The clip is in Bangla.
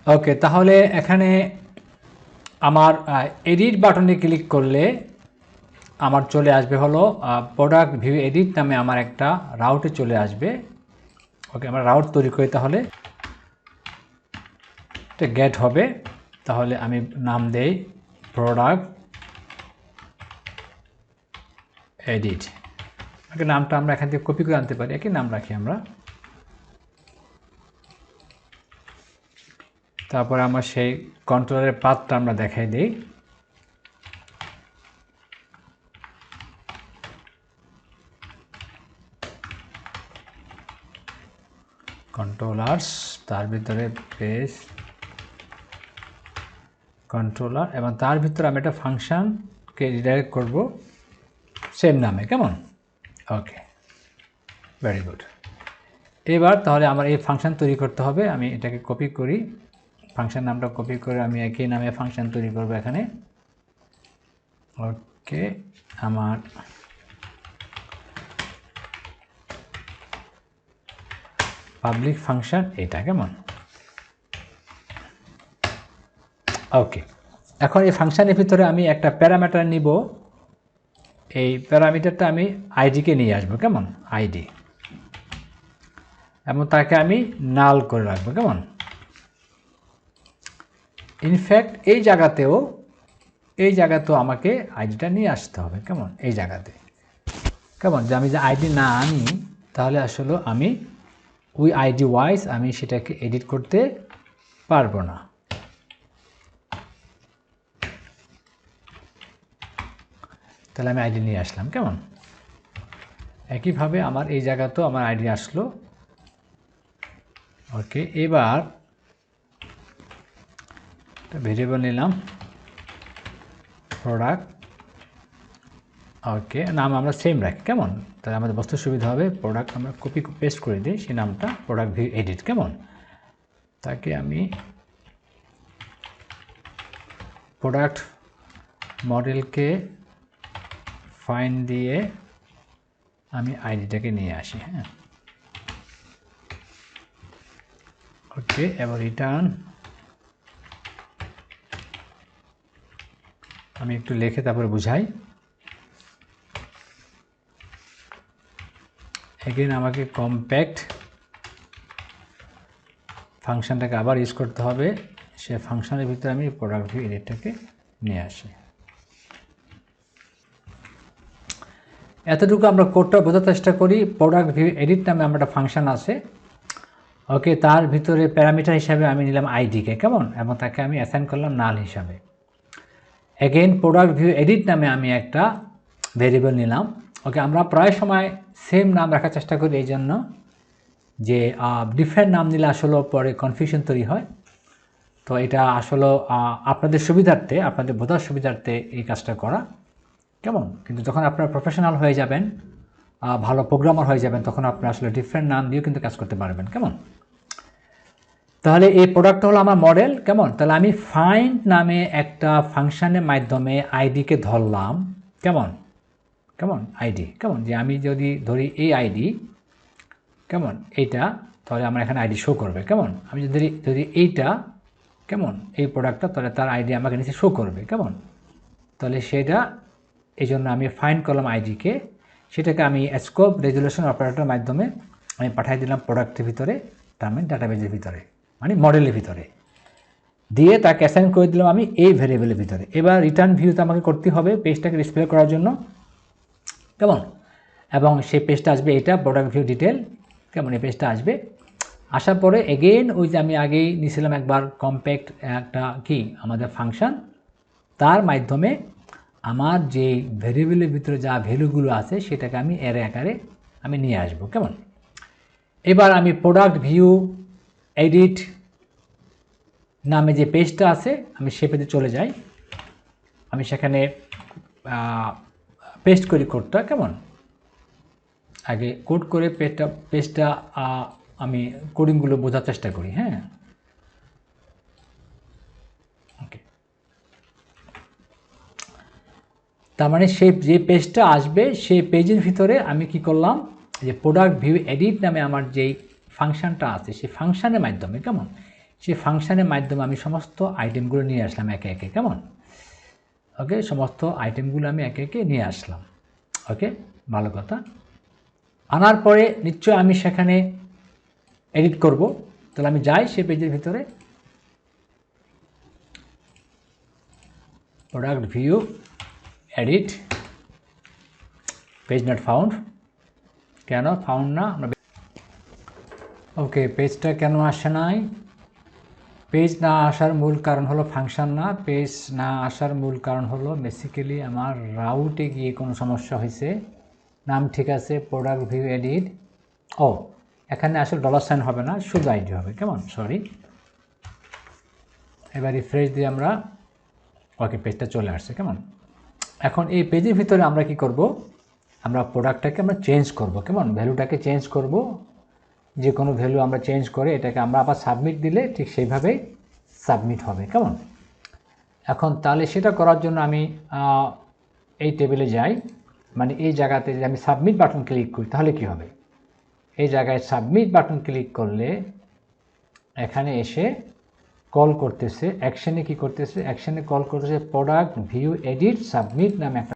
ওকে, তাহলে এখানে আমার এডিট বাটনে ক্লিক করলে আমার চলে আসবে হলো প্রোডাক্ট ভিউ এডিট নামে আমার একটা রাউটে চলে আসবে। ওকে, আমরা রাউট তৈরি করি, তাহলে এটা গেট হবে। তাহলে আমি নাম দেই প্রোডাক্ট এডিট। ওকে, নামটা আমরা এখান থেকে কপি করে আনতে পারি, একই নাম রাখি আমরা। তারপরে আমরা সেই কন্ট্রোলের পাথটা আমরা দেখাই দিই। কন্ট্রোলার্স, তার ভিতরে পেজ কন্ট্রোলার, এবং তার ভিতরে আমি একটা ফাংশনকে রিডাইরেক্ট করব সেম নামে, কেমন? ওকে, ভেরি গুড। এবার তাহলে আমার এই ফাংশন তৈরি করতে হবে। আমি এটাকে কপি করি, ফাংশন নামটা কপি করে আমি একই নামে ফাংশন তৈরি করব এখানে। ওকে, আমার পাবলিক ফাংশন এটা, কেমন? ওকে, এখন এই ফাংশনের ভিতরে আমি একটা প্যারামিটার নিব। এই প্যারামিটারটা আমি আইডিকে নিয়ে আসবো, কেমন? আইডি, এবং তাকে আমি নাল করে রাখবো, কেমন? ইনফ্যাক্ট এই জায়গাতেও আমাকে আইডিটা নিয়ে আসতে হবে, কেমন? এই জায়গাতে, কেমন? যে আমি যে আইডি না আনি তাহলে আসলে আমি ওই আইডি ওয়াইজ আমি সেটাকে এডিট করতে পারবো না। তাহলে আমি আইডি নিয়ে আসলাম, কেমন? একইভাবে আমার এই জায়গাতেও আমার আইডি আসলো। ওকে, এবার ভেরিয়েবল নিলাম প্রোডাক্ট। ওকে, নাম আমরা সেম রাখি, কেমন? তাহলে আমাদের বুঝতে সুবিধা হবে। প্রোডাক্ট আমরা কপি পেস্ট করে দিই সেই নামটা, প্রোডাক্ট ভিউ এডিট, কেমন? তাকে আমি প্রোডাক্ট মডেলকে ফাইন্ড দিয়ে আমি আইডিটাকে নিয়ে আসি। হ্যাঁ, ওকে, এবার রিটার্ন আমি একটু লিখে তারপরে বুঝাই। এগেন আমাকে কম্প্যাক্ট ফাংশনটাকে আবার ইউজ করতে হবে। সে ফাংশনের ভিতরে আমি প্রোডাক্ট ভিউ এডিটটাকে নিয়ে আসি। এতটুকু আমরা কোডটা বোঝার চেষ্টা করি। প্রোডাক্ট ভিউ এডিট নামে আমার একটা ফাংশন আছে। ওকে, তার ভিতরে প্যারামিটার হিসাবে আমি নিলাম আইডিকে, কেমন? এবং তাকে আমি অ্যাসাইন করলাম নাল হিসাবে। এগেইন প্রোডাক্ট ভিউ এডিট নামে আমি একটা ভেরিয়েবল নিলাম। ওকে, আমরা প্রায় সময় সেম নাম রাখার চেষ্টা করি, এই জন্য যে ডিফারেন্ট নাম নিলে আসলে পরে কনফিউশন তৈরি হয়। তো এটা আসলে আপনাদের সুবিধার্থে, আপনাদের বোঝার সুবিধার্থে এই কাজটা করা, কেমন? কিন্তু যখন আপনারা প্রফেশনাল হয়ে যাবেন, ভালো প্রোগ্রামার হয়ে যাবেন, তখন আপনি আসলে ডিফারেন্ট নাম দিয়েও কিন্তু কাজ করতে পারবেন, কেমন? তাহলে এই প্রোডাক্টটা হলো আমার মডেল, কেমন? তাহলে আমি ফাইন্ড নামে একটা ফাংশনের মাধ্যমে আইডিকে ধরলাম, কেমন? কেমন? আইডি, কেমন? যে আমি যদি ধরি এই আইডি, কেমন? এইটা, তাহলে আমার এখানে আইডি শো করবে, কেমন? আমি যদি এইটা, কেমন? এই প্রোডাক্টটা, তাহলে তার আইডি আমাকে নিচে শো করবে, কেমন? তাহলে সেটা এই জন্য আমি ফাইন্ড করলাম আইডিকে, সেটাকে আমি স্কোপ রেজুলেশন অপারেটরের মাধ্যমে আমি পাঠিয়ে দিলাম প্রোডাক্টের ভিতরে, টার্মের ডাটাবেজের ভিতরে, মানে মডেলের ভিতরে দিয়ে তাকে অ্যাসাইন করে দিলাম আমি এই ভেরিয়েবলের ভিতরে। এবার রিটার্ন ভিউতে আমাকে করতে হবে পেজটাকে ডিসপ্লে করার জন্য, কেমন? এবং সেই পেজটা আসবে এটা প্রোডাক্ট ভিউ ডিটেল, কেমন? এই পেজটা আসবে। আসার পরে এগেইন ওই যে আমি আগেই নিয়েছিলাম একবার কম্প্যাক্ট একটা কি আমাদের ফাংশন, তার মাধ্যমে আমার যে ভেরিয়েবলের ভিতরে যা ভ্যালুগুলো আছে সেটাকে আমি অ্যারে আকারে আমি নিয়ে আসব, কেমন? এবার আমি প্রোডাক্ট ভিউ এডিট নামে যে পেজটা আছে আমি সে পেজে চলে যাই। আমি সেখানে পেস্ট করি কোডটা, কেমন? আগে কোড করে পেজটা আমি কোডিংগুলো বোঝার চেষ্টা করি। হ্যাঁ, ওকে, তার মানে সেই যে পেজটা আসবে সেই পেজের ভিতরে আমি কি করলাম, যে প্রোডাক্ট ভিউ এডিট নামে আমার যেই ফাংশনটা আছে সেই ফাংশনের মাধ্যমে, কেমন? সেই ফাংশনের মাধ্যমে আমি সমস্ত আইটেমগুলো নিয়ে আসলাম একে একে, কেমন? ওকে, সমস্ত আইটেমগুলো আমি একে একে নিয়ে আসলাম। ওকে, ভালো কথা। আনার পরে নিশ্চয় আমি সেখানে এডিট করব। তাহলে আমি যাই সেই পেজের ভিতরে, product view, edit, page not found. কেন ফাউন্ড না? ওকে, পেজটা কেন আসে নাই? পেজ না আসার মূল কারণ হলো ফাংশন না, পেজ না আসার মূল কারণ হলো বেসিক্যালি আমার রাউটে গিয়ে কোনো সমস্যা হয়েছে। নাম ঠিক আছে, প্রোডাক্ট ভিউ এডিট। ও, এখানে আসলে $সাইন হবে না, শুধু আইডি হবে, কেমন? সরি। এবার রিফ্রেশ দিয়ে আমরা, ওকে, পেজটা চলে আসছে, কেমন? এখন এই পেজের ভিতরে আমরা কি করব? আমরা প্রোডাক্টটাকে আমরা চেঞ্জ করব, কেমন? ভ্যালুটাকে চেঞ্জ করব। যে কোনো ভ্যালু আমরা চেঞ্জ করে এটাকে আমরা আবার সাবমিট দিলে ঠিক সেইভাবেই সাবমিট হবে, কেমন? এখন তাহলে সেটা করার জন্য আমি এই টেবিলে যাই, মানে এই জায়গাতে যদি আমি সাবমিট বাটন ক্লিক করি তাহলে কি হবে? এই জায়গায় সাবমিট বাটন ক্লিক করলে এখানে এসে কল করতেছে, অ্যাকশনে কি করতেছে? অ্যাকশনে কল করতেছে প্রোডাক্ট ভিউ এডিট সাবমিট নামে একটা